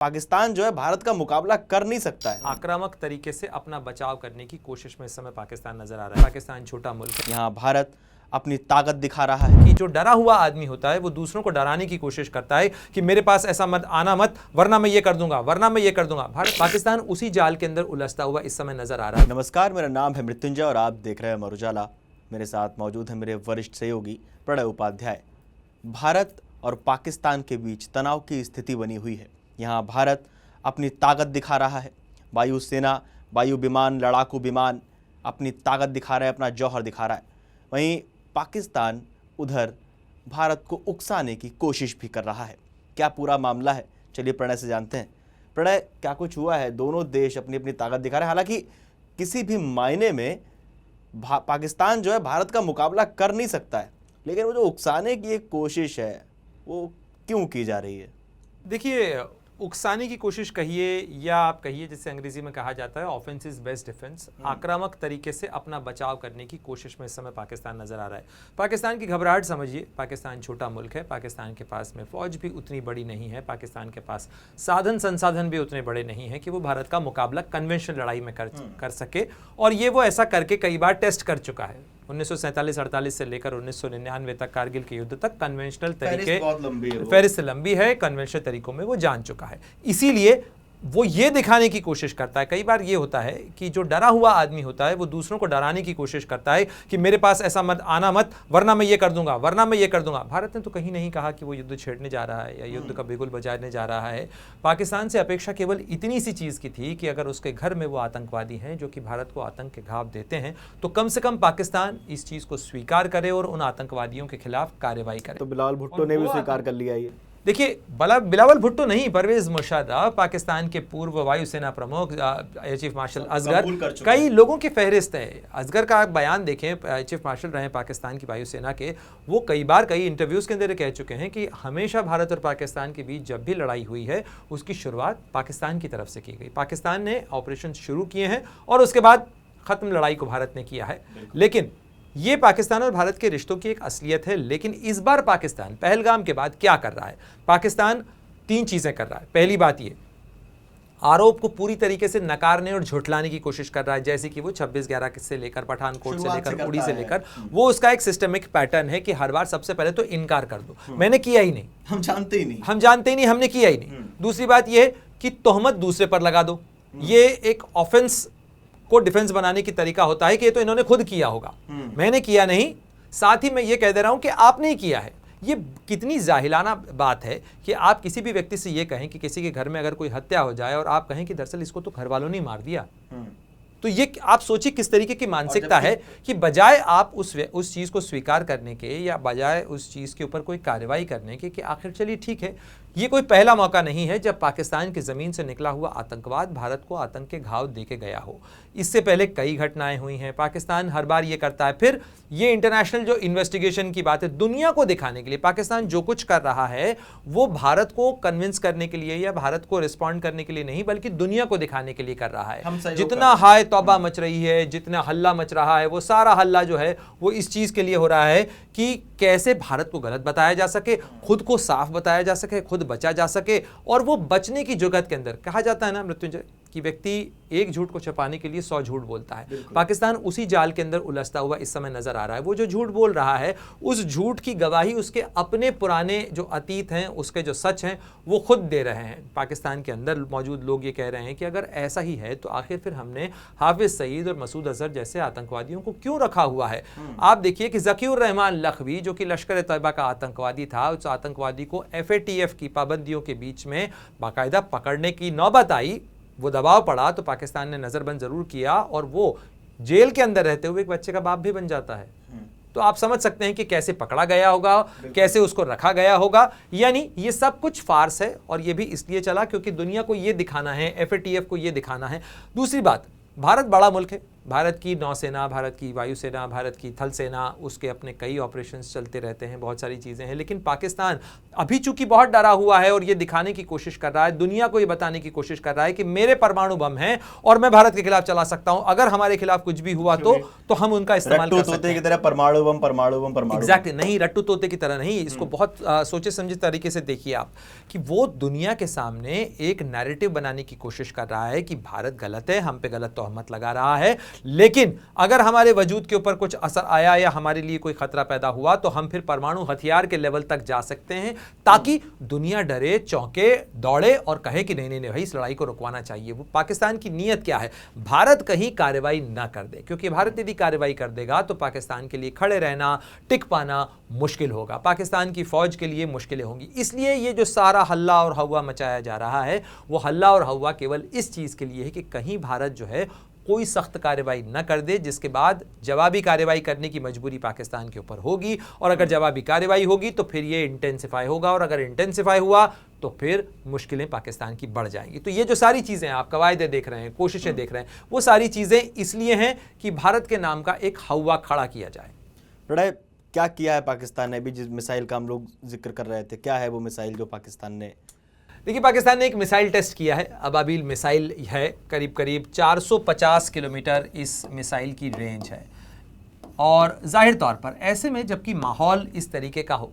पाकिस्तान जो है भारत का मुकाबला कर नहीं सकता है। आक्रामक तरीके से अपना बचाव करने की कोशिश में इस समय पाकिस्तान नजर आ रहा है। पाकिस्तान छोटा मुल्क है, यहाँ भारत अपनी ताकत दिखा रहा है कि जो डरा हुआ आदमी होता है वो दूसरों को डराने की कोशिश करता है कि मेरे पास ऐसा मत आना मत, वरना मैं ये कर दूंगा, वरना मैं ये कर दूंगा। भारत पाकिस्तान उसी जाल के अंदर उलझता हुआ इस समय नजर आ रहा है। नमस्कार, मेरा नाम है मृत्युंजय और आप देख रहे हैं अमर उजाला। मेरे साथ मौजूद है मेरे वरिष्ठ सहयोगी प्रणय उपाध्याय। भारत और पाकिस्तान के बीच तनाव की स्थिति बनी हुई है। यहाँ भारत अपनी ताकत दिखा रहा है, वायुसेना, वायु विमान, लड़ाकू विमान अपनी ताकत दिखा रहा है, अपना जौहर दिखा रहा है। वहीं पाकिस्तान उधर भारत को उकसाने की कोशिश भी कर रहा है। क्या पूरा मामला है, चलिए प्रणय से जानते हैं। प्रणय, क्या कुछ हुआ है? दोनों देश अपनी अपनी ताकत दिखा रहे हैं। हालांकि किसी भी मायने में पाकिस्तान जो है भारत का मुकाबला कर नहीं सकता है, लेकिन वो जो उकसाने की एक कोशिश है वो क्यों की जा रही है? देखिए, उकसाने की कोशिश कहिए या आप कहिए, जिसे अंग्रेजी में कहा जाता है ऑफेंस इज बेस्ट डिफेंस, आक्रामक तरीके से अपना बचाव करने की कोशिश में इस समय पाकिस्तान नजर आ रहा है। पाकिस्तान की घबराहट समझिए। पाकिस्तान छोटा मुल्क है, पाकिस्तान के पास में फौज भी उतनी बड़ी नहीं है, पाकिस्तान के पास साधन संसाधन भी उतने बड़े नहीं है कि वो भारत का मुकाबला कन्वेंशनल लड़ाई में कर सके, और ये वो ऐसा करके कई बार टेस्ट कर चुका है। 1947-48 से लेकर 1999 तक कारगिल के युद्ध तक कन्वेंशनल तरीके, फेरिस्त लंबी है, कन्वेंशनल तरीकों में वो जान चुका है। इसीलिए वो ये दिखाने की कोशिश करता है। कई बार ये होता है कि जो डरा हुआ आदमी होता है वो दूसरों को डराने की कोशिश करता है कि मेरे पास ऐसा मत आना मत, वरना मैं ये कर दूंगा, वरना मैं ये कर दूंगा। भारत ने तो कहीं नहीं कहा कि वो युद्ध छेड़ने जा रहा है या युद्ध का बिगुल बजाने जा रहा है। पाकिस्तान से अपेक्षा केवल इतनी सी चीज़ की थी कि अगर उसके घर में वो आतंकवादी हैं जो कि भारत को आतंक के घाव देते हैं, तो कम से कम पाकिस्तान इस चीज़ को स्वीकार करे और उन आतंकवादियों के खिलाफ कार्रवाई करे। तो बिलावल भुट्टो ने भी स्वीकार कर लिया ये। देखिए, बिलावल भुट्टो नहीं, परवेज मुशर्रफ, पाकिस्तान के पूर्व वायुसेना प्रमुख, एयर चीफ मार्शल असगर, कई लोगों की फहरिस्त है। असगर का बयान देखें, चीफ मार्शल रहे पाकिस्तान की वायुसेना के, वो कई बार कई इंटरव्यूज़ के अंदर कह चुके हैं कि हमेशा भारत और पाकिस्तान के बीच जब भी लड़ाई हुई है उसकी शुरुआत पाकिस्तान की तरफ से की गई। पाकिस्तान ने ऑपरेशन शुरू किए हैं और उसके बाद ख़त्म लड़ाई को भारत ने किया है। लेकिन ये पाकिस्तान और भारत के रिश्तों की एक असलियत है। लेकिन इस बार पाकिस्तान पहलगाम के बाद क्या कर रहा है? पाकिस्तान तीन चीज़ें कर रहा है। पहली बात ये, आरोप को पूरी तरीके से नकारने और झुठलाने की कोशिश कर रहा है, जैसे कि वो 26/11 से लेकर, पठानकोट से लेकर, उड़ी से लेकर, वो उसका एक सिस्टमिक पैटर्न है कि हर बार सबसे पहले तो इनकार कर दो, मैंने किया ही नहीं, हम जानते ही नहीं, हमने किया ही नहीं। दूसरी बात ये कि तोहमत दूसरे पर लगा दो। ये एक ऑफेंस को डिफेंस बनाने की तरीका होता है कि ये तो इन्होंने खुद किया होगा, मैंने किया नहीं, साथ ही मैं ये कह दे रहा हूं कि आपने ही किया है। ये कितनी जाहिलाना बात है कि आप किसी भी व्यक्ति से ये कहें कि किसी के घर में अगर कोई हत्या हो जाए और आप कहें कि दरअसल इसको तो घर वालों ने मार दिया। तो ये आप सोचिए किस तरीके की मानसिकता है कि बजाय आप उस चीज़ को स्वीकार करने के या बजाय उस चीज़ के ऊपर कोई कार्रवाई करने के कि आखिर चलिए ठीक है, ये कोई पहला मौका नहीं है जब पाकिस्तान की ज़मीन से निकला हुआ आतंकवाद भारत को आतंक के घाव देके गया हो। इससे पहले कई घटनाएं हुई हैं। पाकिस्तान हर बार ये करता है। फिर ये इंटरनेशनल जो इन्वेस्टिगेशन की बात है, दुनिया को दिखाने के लिए पाकिस्तान जो कुछ कर रहा है वो भारत को कन्विंस करने के लिए या भारत को रिस्पॉन्ड करने के लिए नहीं, बल्कि दुनिया को दिखाने के लिए कर रहा है। जितना हाय तौबा मच रही है, जितना हल्ला मच रहा है, वो सारा हल्ला जो है वो इस चीज़ के लिए हो रहा है कि कैसे भारत को गलत बताया जा सके, खुद को साफ बताया जा सके, खुद बचा जा सके। और वो बचने की जुगत के अंदर कहा जाता है ना मृत्युंजय, कि व्यक्ति एक झूठ को छुपाने के लिए 100 झूठ बोलता है। पाकिस्तान उसी जाल के अंदर उलझता हुआ इस समय नजर आ रहा है। वो जो झूठ बोल रहा है, उस झूठ की गवाही उसके अपने पुराने जो अतीत हैं, उसके जो सच हैं, वो खुद दे रहे हैं। पाकिस्तान के अंदर मौजूद लोग ये कह रहे हैं कि अगर ऐसा ही है तो आखिर फिर हमने हाफिज सईद और मसूद अजहर जैसे आतंकवादियों को क्यों रखा हुआ है? आप देखिए कि ज़कीउर रहमान लखवी, जो कि लश्कर तैयबा का आतंकवादी था, उस आतंकवादी को FATF की पाबंदियों के बीच में बाकायदा पकड़ने की नौबत आई, वो दबाव पड़ा तो पाकिस्तान ने नज़रबंद ज़रूर किया और वो जेल के अंदर रहते हुए एक बच्चे का बाप भी बन जाता है। तो आप समझ सकते हैं कि कैसे पकड़ा गया होगा, कैसे उसको रखा गया होगा। यानी ये सब कुछ फार्स है, और ये भी इसलिए चला क्योंकि दुनिया को ये दिखाना है, FATF को ये दिखाना है। दूसरी बात, भारत बड़ा मुल्क है, भारत की नौसेना, भारत की वायुसेना, भारत की थल सेना, उसके अपने कई ऑपरेशंस चलते रहते हैं, बहुत सारी चीज़ें हैं। लेकिन पाकिस्तान अभी चूंकि बहुत डरा हुआ है और ये दिखाने की कोशिश कर रहा है, दुनिया को ये बताने की कोशिश कर रहा है कि मेरे परमाणु बम हैं और मैं भारत के खिलाफ चला सकता हूं, अगर हमारे खिलाफ कुछ भी हुआ तो हम उनका इस्तेमाल कर सकते हैं। की तरह परमाणु बम एग्जैक्टली नहीं, रट्टू तोते की तरह नहीं। इसको बहुत सोचे समझे तरीके से देखिए आप, कि वो दुनिया के सामने एक नैरेटिव बनाने की कोशिश कर रहा है कि भारत गलत है, हम पे गलत तोहमत लगा रहा है, लेकिन अगर हमारे वजूद के ऊपर कुछ असर आया या हमारे लिए कोई खतरा पैदा हुआ तो हम फिर परमाणु हथियार के लेवल तक जा सकते हैं, ताकि दुनिया डरे, चौंके, दौड़े और कहे कि नहीं नहीं नहीं भाई, इस लड़ाई को रुकवाना चाहिए। वो पाकिस्तान की नीयत क्या है? भारत कहीं कार्रवाई ना कर दे, क्योंकि भारत यदि कार्रवाई कर देगा तो पाकिस्तान के लिए खड़े रहना, टिक पाना मुश्किल होगा, पाकिस्तान की फौज के लिए मुश्किलें होंगी। इसलिए ये जो सारा हल्ला और हवा मचाया जा रहा है, वो हल्ला और हवा केवल इस चीज के लिए है कि कहीं भारत जो है कोई सख्त कार्रवाई न कर दे, जिसके बाद जवाबी कार्रवाई करने की मजबूरी पाकिस्तान के ऊपर होगी, और अगर जवाबी कार्रवाई होगी तो फिर ये इंटेंसिफाई होगा, और अगर इंटेंसिफाई हुआ तो फिर मुश्किलें पाकिस्तान की बढ़ जाएंगी। तो ये जो सारी चीज़ें आप कवायदे देख रहे हैं, कोशिशें देख रहे हैं, वो सारी चीज़ें इसलिए हैं कि भारत के नाम का एक हवा खड़ा किया जाए। प्रणय, क्या किया है पाकिस्तान ने? अभी जिस मिसाइल का हम लोग जिक्र कर रहे थे, क्या है वो मिसाइल जो पाकिस्तान ने? देखिए, पाकिस्तान ने एक मिसाइल टेस्ट किया है, अबाबील मिसाइल है, करीब करीब 450 किलोमीटर इस मिसाइल की रेंज है। और जाहिर तौर पर ऐसे में जबकि माहौल इस तरीके का हो,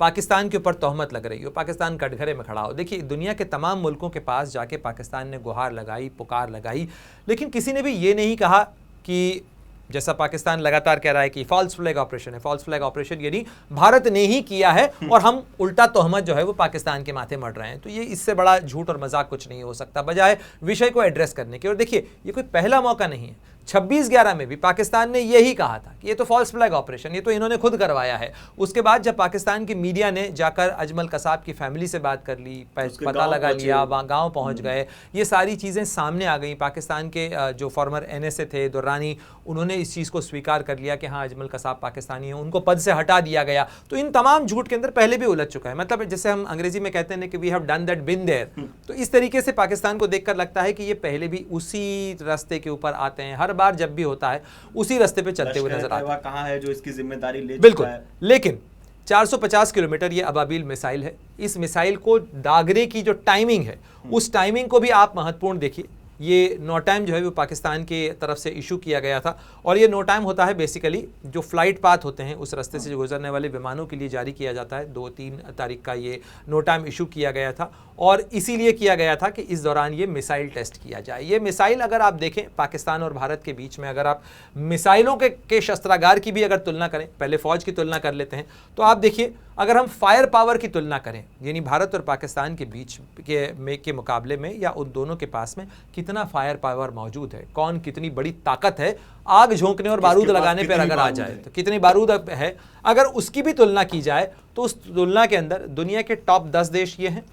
पाकिस्तान के ऊपर तोहमत लग रही हो, पाकिस्तान कटघरे में खड़ा हो, देखिए दुनिया के तमाम मुल्कों के पास जाके पाकिस्तान ने गुहार लगाई, पुकार लगाई, लेकिन किसी ने भी ये नहीं कहा कि, जैसा पाकिस्तान लगातार कह रहा है कि फॉल्स फ्लैग ऑपरेशन है, फॉल्स फ्लैग ऑपरेशन यानी भारत ने ही किया है और हम उल्टा तोहमत जो है वो पाकिस्तान के माथे मढ़ रहे हैं। तो ये इससे बड़ा झूठ और मजाक कुछ नहीं हो सकता, बजाय विषय को एड्रेस करने के। और देखिए, ये कोई पहला मौका नहीं है, 26/11 में भी पाकिस्तान ने यही कहा था कि ये तो फॉल्स फ्लैग ऑपरेशन, ये तो इन्होंने खुद करवाया है। उसके बाद जब पाकिस्तान की मीडिया ने जाकर अजमल कसाब की फैमिली से बात कर ली, पता लगा लिया, वहाँ गाँव पहुँच गए, ये सारी चीज़ें सामने आ गई। पाकिस्तान के जो फॉर्मर NSA थे दुर्रानी, उन्होंने इस चीज़ को स्वीकार कर लिया कि हाँ अजमल कसाब पाकिस्तानी हैं, उनको पद से हटा दिया गया। तो इन तमाम झूठ के अंदर पहले भी उलझ चुका है, मतलब जैसे हम अंग्रेजी में कहते हैं कि we have done that, been there. तो इस तरीके से पाकिस्तान को देखकर लगता है कि ये पहले भी उसी रास्ते के ऊपर आते हैं, हर बार जब भी होता है उसी रास्ते पे चलते हुए नजर आते हैं। कहां है जो इसकी जिम्मेदारी ले चुका बिल्कुल है? लेकिन 450 किलोमीटर ये अबाबील मिसाइल है। इस मिसाइल को दागने की जो टाइमिंग है, उस टाइमिंग को भी आप महत्वपूर्ण देखिए। ये नो टाइम जो है वो पाकिस्तान के तरफ से इशू किया गया था, और ये नो टाइम होता है बेसिकली जो फ्लाइट पाथ होते हैं उस रास्ते से जो गुजरने वाले विमानों के लिए जारी किया जाता है। 2-3 तारीख का ये नो टाइम इशू किया गया था, और इसीलिए किया गया था कि इस दौरान ये मिसाइल टेस्ट किया जाए। ये मिसाइल अगर आप देखें पाकिस्तान और भारत के बीच में, अगर आप मिसाइलों के शस्त्रागार की भी अगर तुलना करें, पहले फौज की तुलना कर लेते हैं, तो आप देखिए अगर हम फायर पावर की तुलना करें, यानी भारत और पाकिस्तान के बीच के मुकाबले में, या उन दोनों के पास में कितना फायर पावर मौजूद है, कौन कितनी बड़ी ताकत है आग झोंकने और बारूद लगाने पर अगर आ जाए तो कितनी बारूद है, अगर उसकी भी तुलना की जाए तो उस तुलना के अंदर दुनिया के टॉप 10 देश ये हैं।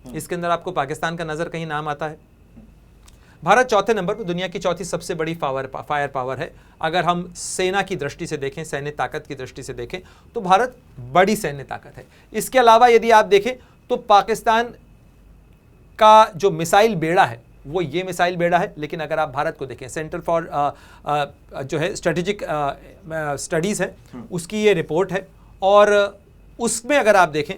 इसके अंदर आपको पाकिस्तान का नजर कहीं नाम आता है। भारत चौथे नंबर पर, दुनिया की चौथी सबसे बड़ी फायर पावर है। अगर हम सेना की दृष्टि से देखें, सैन्य ताकत की दृष्टि से देखें, तो भारत बड़ी सैन्य ताकत है। इसके अलावा यदि आप देखें तो पाकिस्तान का जो मिसाइल बेड़ा है वो ये मिसाइल बेड़ा है। लेकिन अगर आप भारत को देखें, सेंटर फॉर जो है स्ट्रेटेजिक स्टडीज़ है, उसकी ये रिपोर्ट है, और उसमें अगर आप देखें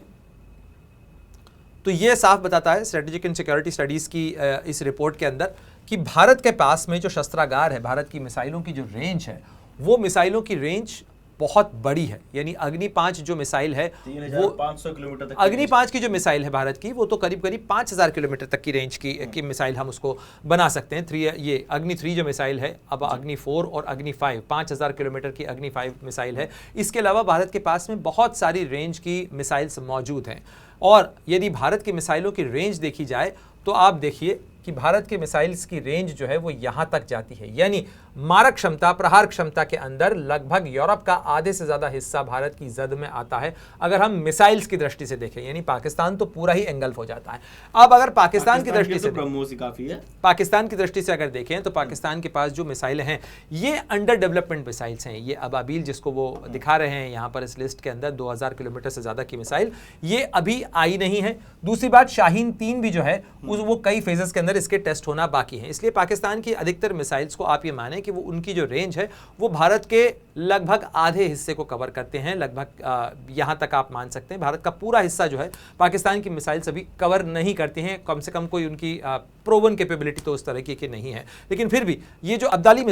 तो ये साफ बताता है, स्ट्रेटेजिक एंड सिक्योरिटी स्टडीज़ की इस रिपोर्ट के अंदर, कि भारत के पास में जो शस्त्रागार है, भारत की मिसाइलों की जो रेंज है, वो मिसाइलों की रेंज बहुत बड़ी है। यानी अग्नि 5 जो मिसाइल है वो 3500 किलोमीटर तक, अग्नि 5 की जो मिसाइल है भारत की, वो तो करीब करीब 5000 किलोमीटर तक की रेंज की मिसाइल हम उसको बना सकते हैं। ये अग्नि 3 जो मिसाइल है, अब अग्नि 4 और अग्नि 5, 5000 किलोमीटर की अग्नि 5 मिसाइल है। इसके अलावा भारत के पास में बहुत सारी रेंज की मिसाइल्स मौजूद हैं। और यदि भारत की मिसाइलों की रेंज देखी जाए तो आप देखिए कि भारत के मिसाइल्स की रेंज जो है वो यहाँ तक जाती है, यानी मारक क्षमता, प्रहार क्षमता के अंदर लगभग यूरोप का आधे से ज़्यादा हिस्सा भारत की जद में आता है। अगर हम मिसाइल्स की दृष्टि से देखें, यानी पाकिस्तान तो पूरा ही एंगल्फ हो जाता है। अब अगर पाकिस्तान की दृष्टि से, काफी है, पाकिस्तान की दृष्टि से अगर देखें तो पाकिस्तान के पास जो मिसाइल हैं ये अंडर डेवलपमेंट मिसाइल्स हैं। ये अबाबील जिसको वो दिखा रहे हैं यहाँ पर इस लिस्ट के अंदर, 2000 किलोमीटर से ज़्यादा की मिसाइल, ये अभी आई नहीं है। दूसरी बात, शाहीन 3 भी जो है वो कई फेजेस के अंदर अंदर इसके टेस्ट होना बाकी है। इसलिए पाकिस्तान की अधिकतर मिसाइल्स को आप ये माने कि वो उनकी जो रेंज है वो भारत के लगभग आधे हिस्से को कवर करते हैं। लगभग यहाँ तक आप मान सकते हैं भारत का पूरा हिस्सा जो है पाकिस्तान की मिसाइल्स अभी कवर नहीं करती हैं। कम से कम कोई उनकी प्रोवन कैपेबिलिटी तो उस तरह की नहीं है। लेकिन फिर भी ये जो अब्दाली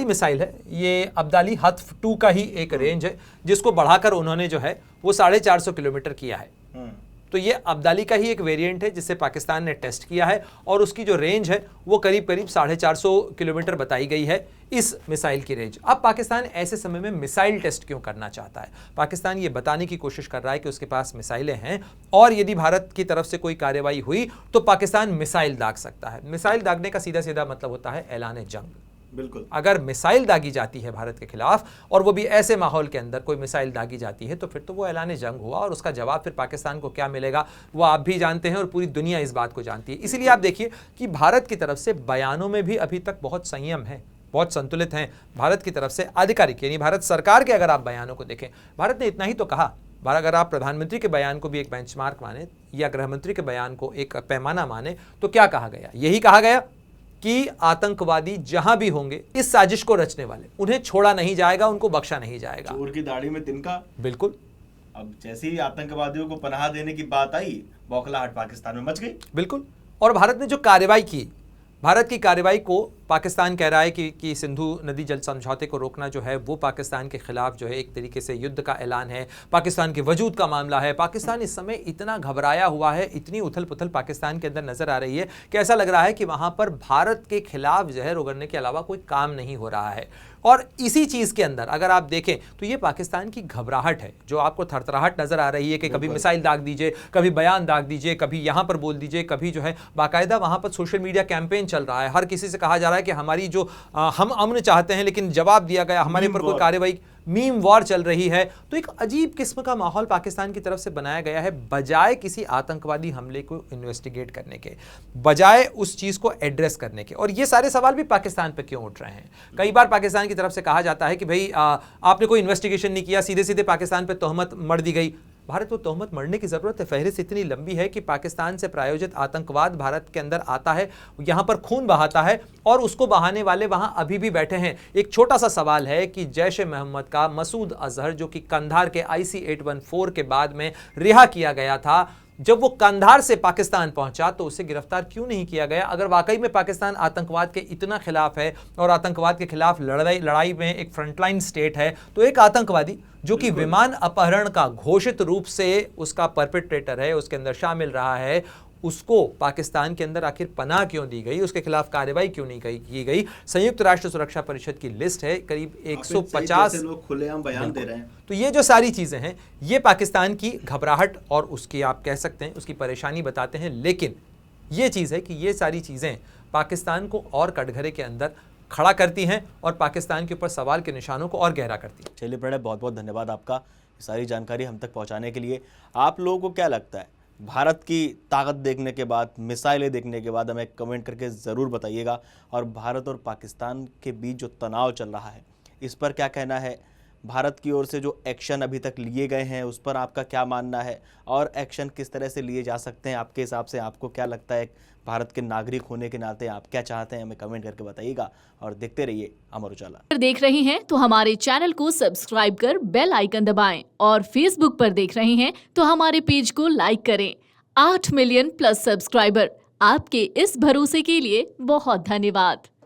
मिसाइल है, ये अब्दाली हत्फ 2 का ही एक रेंज है, जिसको बढ़ाकर उन्होंने जो है वो 450 किलोमीटर किया है। तो ये अब्दाली का ही एक वेरिएंट है जिसे पाकिस्तान ने टेस्ट किया है और उसकी जो रेंज है वो करीब 450 किलोमीटर बताई गई है इस मिसाइल की रेंज। अब पाकिस्तान ऐसे समय में मिसाइल टेस्ट क्यों करना चाहता है? पाकिस्तान ये बताने की कोशिश कर रहा है कि उसके पास मिसाइलें हैं और यदि भारत की तरफ से कोई कार्रवाई हुई तो पाकिस्तान मिसाइल दाग सकता है। मिसाइल दागने का सीधा सीधा मतलब होता है ऐलान जंग। बिल्कुल, अगर मिसाइल दागी जाती है भारत के खिलाफ और वो भी ऐसे माहौल के अंदर कोई मिसाइल दागी जाती है तो फिर तो वो ऐलान जंग हुआ और उसका जवाब फिर पाकिस्तान को क्या मिलेगा वो आप भी जानते हैं और पूरी दुनिया इस बात को जानती है। इसीलिए आप देखिए कि भारत की तरफ से बयानों में भी अभी तक बहुत संयम है, बहुत संतुलित हैं। भारत की तरफ से आधिकारिक यानी भारत सरकार के अगर आप बयानों को देखें, भारत ने इतना ही तो कहा। अगर आप प्रधानमंत्री के बयान को भी एक बेंचमार्क माने या गृहमंत्री के बयान को एक पैमाना माने तो क्या कहा गया? यही कहा गया कि आतंकवादी जहां भी होंगे इस साजिश को रचने वाले उन्हें छोड़ा नहीं जाएगा, उनको बख्शा नहीं जाएगा। चोर की दाढ़ी में तिनका। बिल्कुल। अब जैसे ही आतंकवादियों को पनाह देने की बात आई, बौखलाहट पाकिस्तान में मच गई। बिल्कुल। और भारत ने जो कार्रवाई की, भारत की कार्रवाई को पाकिस्तान कह रहा है कि सिंधु नदी जल समझौते को रोकना जो है वो पाकिस्तान के खिलाफ जो है एक तरीके से युद्ध का ऐलान है, पाकिस्तान के वजूद का मामला है। पाकिस्तान इस समय इतना घबराया हुआ है, इतनी उथल पुथल पाकिस्तान के अंदर नजर आ रही है कि ऐसा लग रहा है कि वहां पर भारत के खिलाफ जहर उगलने के अलावा कोई काम नहीं हो रहा है। और इसी चीज़ के अंदर अगर आप देखें तो ये पाकिस्तान की घबराहट है जो आपको थरथराहट नजर आ रही है कि कभी मिसाइल दाग दीजिए, कभी बयान दाग दीजिए, कभी यहाँ पर बोल दीजिए, कभी जो है बाकायदा वहाँ पर सोशल मीडिया कैंपेन चल रहा है। हर किसी से कहा जा रहा है कि हमारी जो हम अमन चाहते हैं लेकिन जवाब दिया गया, हमारे ऊपर कोई कार्रवाई, मीम वॉर चल रही है। तो एक अजीब किस्म का माहौल पाकिस्तान की तरफ से बनाया गया है। बजाय किसी आतंकवादी हमले को इन्वेस्टिगेट करने के, बजाय उस चीज को एड्रेस करने के। और ये सारे सवाल भी पाकिस्तान पे क्यों उठ रहे हैं? कई बार पाकिस्तान की तरफ से कहा जाता है कि भाई आपने कोई इन्वेस्टिगेशन नहीं किया, सीधे सीधे पाकिस्तान पे तोहमत मढ़ दी गई। भारत को तोहमत मरने की जरूरत है? फहरिस्त इतनी लंबी है कि पाकिस्तान से प्रायोजित आतंकवाद भारत के अंदर आता है, यहां पर खून बहाता है और उसको बहाने वाले वहां अभी भी बैठे हैं। एक छोटा सा सवाल है कि जैश ए मोहम्मद का मसूद अजहर जो कि कंधार के IC 814 के बाद में रिहा किया गया था, जब वो कंधार से पाकिस्तान पहुंचा तो उसे गिरफ्तार क्यों नहीं किया गया? अगर वाकई में पाकिस्तान आतंकवाद के इतना खिलाफ है और आतंकवाद के खिलाफ लड़ाई में एक फ्रंटलाइन स्टेट है, तो एक आतंकवादी जो कि विमान अपहरण का घोषित रूप से उसका परपेट्रेटर है, उसके अंदर शामिल रहा है, उसको पाकिस्तान के अंदर आखिर पनाह क्यों दी गई? उसके खिलाफ कार्रवाई क्यों नहीं की गई? संयुक्त राष्ट्र सुरक्षा परिषद की लिस्ट है, करीब 150 लोग खुलेआम बयान दे रहे हैं। तो ये जो सारी चीजें हैं ये पाकिस्तान की घबराहट और उसकी आप कह सकते हैं उसकी परेशानी बताते हैं। लेकिन ये चीज़ है कि ये सारी चीज़ें पाकिस्तान को और कटघरे के अंदर खड़ा करती हैं और पाकिस्तान के ऊपर सवाल के निशानों को और गहरा करती हैं। चलिए प्रणय, बहुत बहुत धन्यवाद आपका ये सारी जानकारी हम तक पहुंचाने के लिए। आप लोगों को क्या लगता है, भारत की ताकत देखने के बाद, मिसाइलें देखने के बाद हमें कमेंट करके ज़रूर बताइएगा। और भारत और पाकिस्तान के बीच जो तनाव चल रहा है इस पर क्या कहना है? भारत की ओर से जो एक्शन अभी तक लिए गए हैं उस पर आपका क्या मानना है और एक्शन किस तरह से लिए जा सकते हैं आपके हिसाब से? आपको क्या लगता है, भारत के नागरिक होने के नाते आप क्या चाहते हैं? हमें कमेंट करके बताइएगा और देखते रहिए अमर उजाला। देख रहे हैं तो हमारे चैनल को सब्सक्राइब कर बेल आइकन दबाएं और फेसबुक पर देख रहे हैं तो हमारे पेज को लाइक करें। 8 मिलियन प्लस सब्सक्राइबर, आपके इस भरोसे के लिए बहुत धन्यवाद।